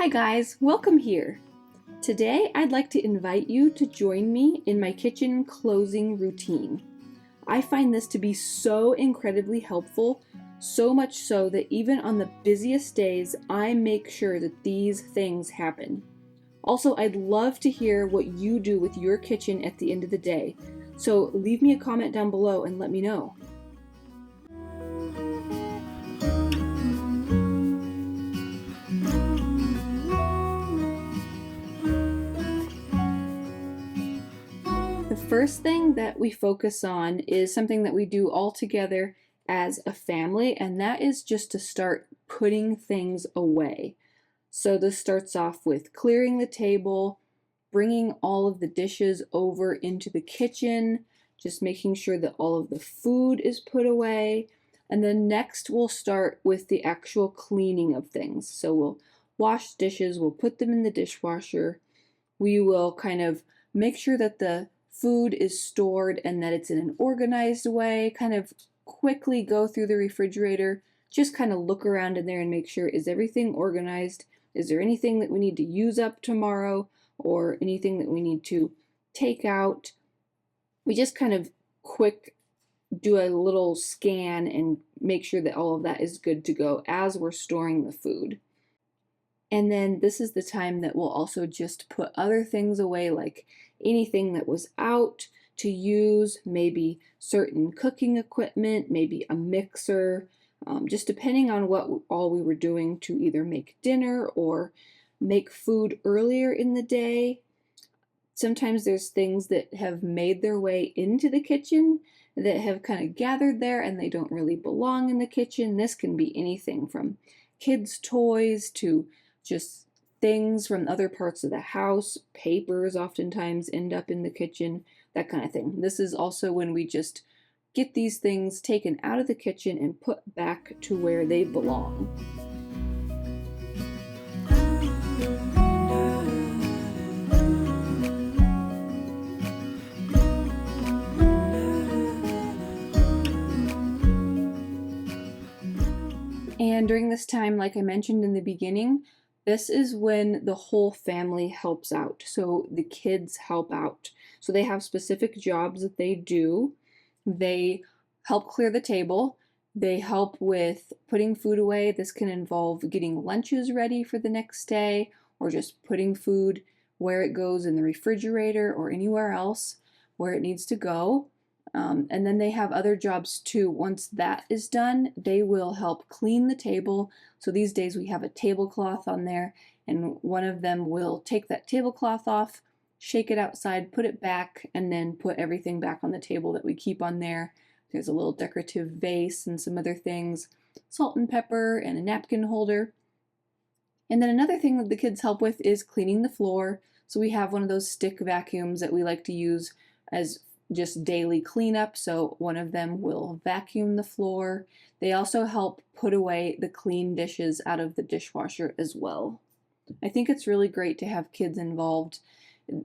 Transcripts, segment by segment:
Hi guys, welcome here. Today I'd like to invite you to join me in my kitchen closing routine. I find this to be so incredibly helpful, so much so that even on the busiest days, I make sure that these things happen. Also, I'd love to hear what you do with your kitchen at the end of the day, so leave me a comment down below and let me know. The first thing that we focus on is something that we do all together as a family, and that is just to start putting things away. So this starts off with clearing the table, bringing all of the dishes over into the kitchen, just making sure that all of the food is put away. And then next we'll start with the actual cleaning of things. So we'll wash dishes, we'll put them in the dishwasher. We will kind of make sure that the food is stored and that it's in an organized way, kind of quickly go through the refrigerator, just kind of look around in there and make sure, is everything organized? Is there anything that we need to use up tomorrow or anything that we need to take out? We just kind of quick do a little scan and make sure that all of that is good to go as we're storing the food. And then this is the time that we'll also just put other things away, like anything that was out to use, maybe certain cooking equipment, maybe a mixer, just depending on what all we were doing to either make dinner or make food earlier in the day. Sometimes there's things that have made their way into the kitchen that have kind of gathered there and they don't really belong in the kitchen. This can be anything from kids' toys to just things from other parts of the house. Papers oftentimes end up in the kitchen, that kind of thing. This is also when we just get these things taken out of the kitchen and put back to where they belong. And during this time, like I mentioned in the beginning, this is when the whole family helps out. So the kids help out. So they have specific jobs that they do. They help clear the table. They help with putting food away. This can involve getting lunches ready for the next day or just putting food where it goes in the refrigerator or anywhere else where it needs to go. And then they have other jobs too. Once that is done, they will help clean the table. So these days we have a tablecloth on there, and one of them will take that tablecloth off, shake it outside, put it back, and then put everything back on the table that we keep on there. There's a little decorative vase and some other things, salt and pepper and a napkin holder. And then another thing that the kids help with is cleaning the floor. So we have one of those stick vacuums that we like to use as just daily cleanup, so one of them will vacuum the floor. They also help put away the clean dishes out of the dishwasher as well. I think it's really great to have kids involved.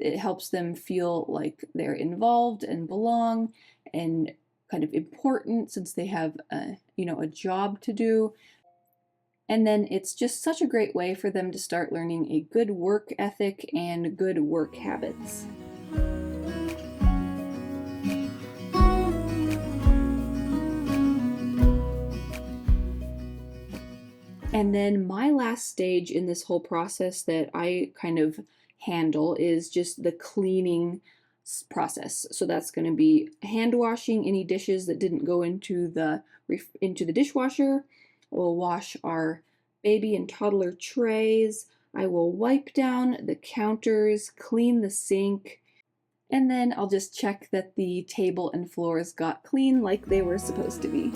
It helps them feel like they're involved and belong and kind of important since they have a job to do. And then it's just such a great way for them to start learning a good work ethic and good work habits. And then my last stage in this whole process that I kind of handle is just the cleaning process. So that's going to be hand washing any dishes that didn't go into the dishwasher. We'll wash our baby and toddler trays. I will wipe down the counters, clean the sink, and then I'll just check that the table and floors got clean like they were supposed to be.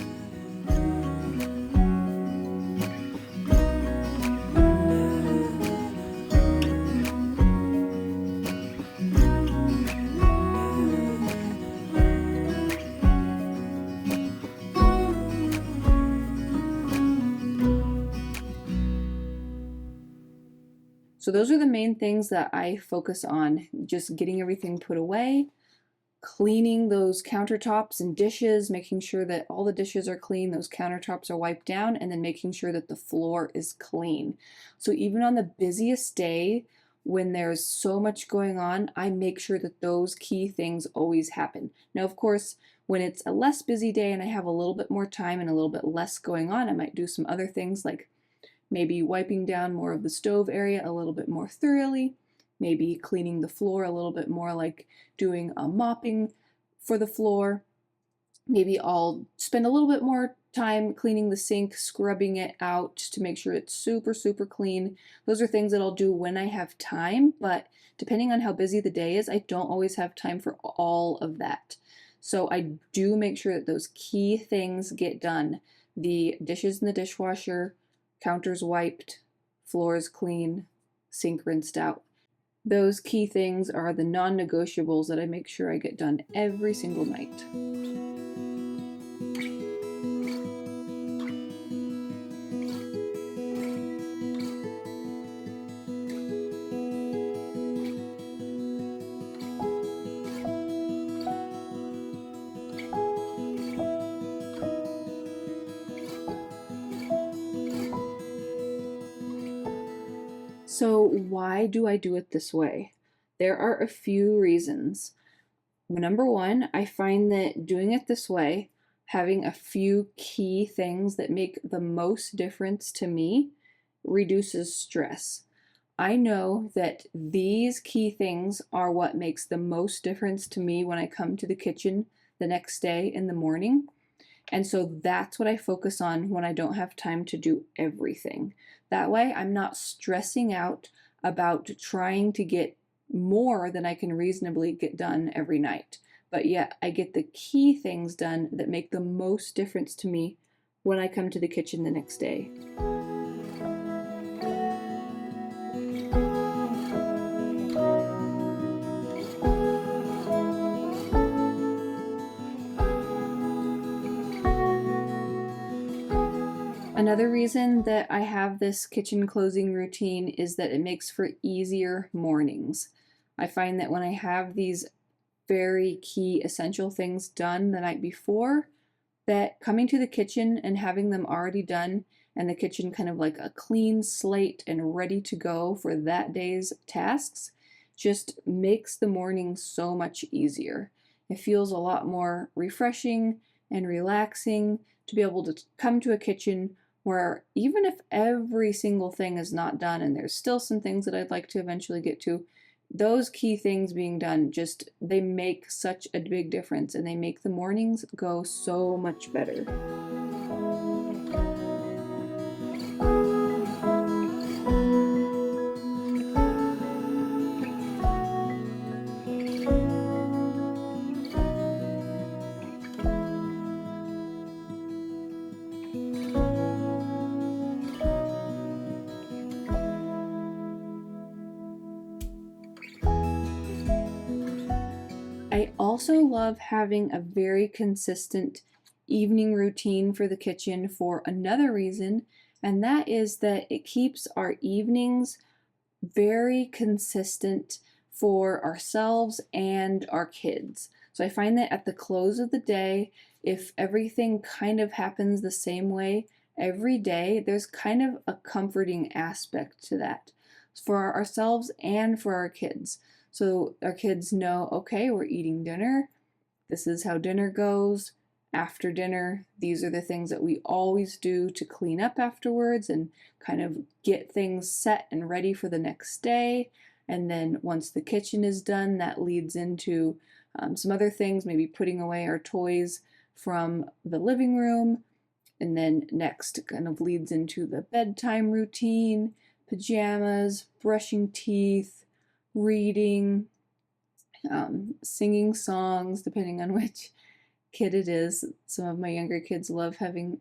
So those are the main things that I focus on, just getting everything put away. cleaning those countertops and dishes, making sure that all the dishes are clean, those countertops are wiped down, and then making sure that the floor is clean. So even on the busiest day, when there's so much going on, I make sure that those key things always happen. Now, of course, when it's a less busy day and I have a little bit more time and a little bit less going on, I might do some other things like maybe wiping down more of the stove area a little bit more thoroughly, maybe cleaning the floor a little bit more, like doing a mopping for the floor. Maybe I'll spend a little bit more time cleaning the sink, scrubbing it out to make sure it's super, super clean. Those are things that I'll do when I have time, but depending on how busy the day is, I don't always have time for all of that. So I do make sure that those key things get done. The dishes in the dishwasher, counters wiped, floors clean, sink rinsed out. Those key things are the non-negotiables that I make sure I get done every single night. So why do I do it this way? There are a few reasons. Number one, I find that doing it this way, having a few key things that make the most difference to me, reduces stress. I know that these key things are what makes the most difference to me when I come to the kitchen the next day in the morning. And so that's what I focus on when I don't have time to do everything. That way, I'm not stressing out about trying to get more than I can reasonably get done every night. But yet, I get the key things done that make the most difference to me when I come to the kitchen the next day. Another reason that I have this kitchen closing routine is that it makes for easier mornings. I find that when I have these very key essential things done the night before, that coming to the kitchen and having them already done and the kitchen kind of like a clean slate and ready to go for that day's tasks just makes the morning so much easier. It feels a lot more refreshing and relaxing to be able to come to a kitchen where even if every single thing is not done and there's still some things that I'd like to eventually get to, those key things being done just they make such a big difference and they make the mornings go so much better. I also love having a very consistent evening routine for the kitchen for another reason, and that is that it keeps our evenings very consistent for ourselves and our kids. So I find that at the close of the day, if everything kind of happens the same way every day, there's kind of a comforting aspect to that for ourselves and for our kids. So our kids know, okay, we're eating dinner. This is how dinner goes. After dinner, these are the things that we always do to clean up afterwards and kind of get things set and ready for the next day. And then once the kitchen is done, that leads into some other things, maybe putting away our toys from the living room. And then next kind of leads into the bedtime routine, pajamas, brushing teeth, reading, singing songs, depending on which kid it is. Some of my younger kids love having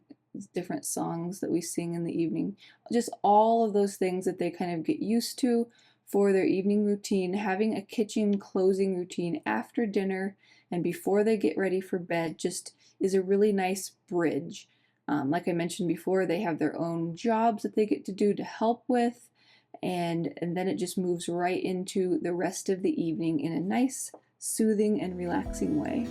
different songs that we sing in the evening. Just all of those things that they kind of get used to for their evening routine. Having a kitchen closing routine after dinner and before they get ready for bed just is a really nice bridge. Like I mentioned before, they have their own jobs that they get to do to help with, and then it just moves right into the rest of the evening in a nice soothing and relaxing way.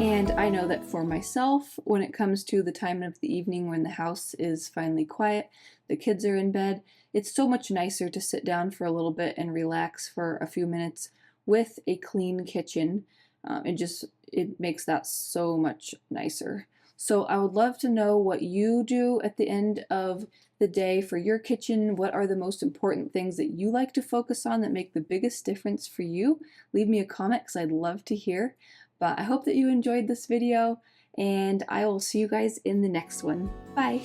And I know that for myself, when it comes to the time of the evening when the house is finally quiet, the kids are in bed, it's so much nicer to sit down for a little bit and relax for a few minutes with a clean kitchen. It makes that so much nicer. So I would love to know what you do at the end of the day for your kitchen. What are the most important things that you like to focus on that make the biggest difference for you? Leave me a comment because I'd love to hear. But I hope that you enjoyed this video, and I will see you guys in the next one. Bye!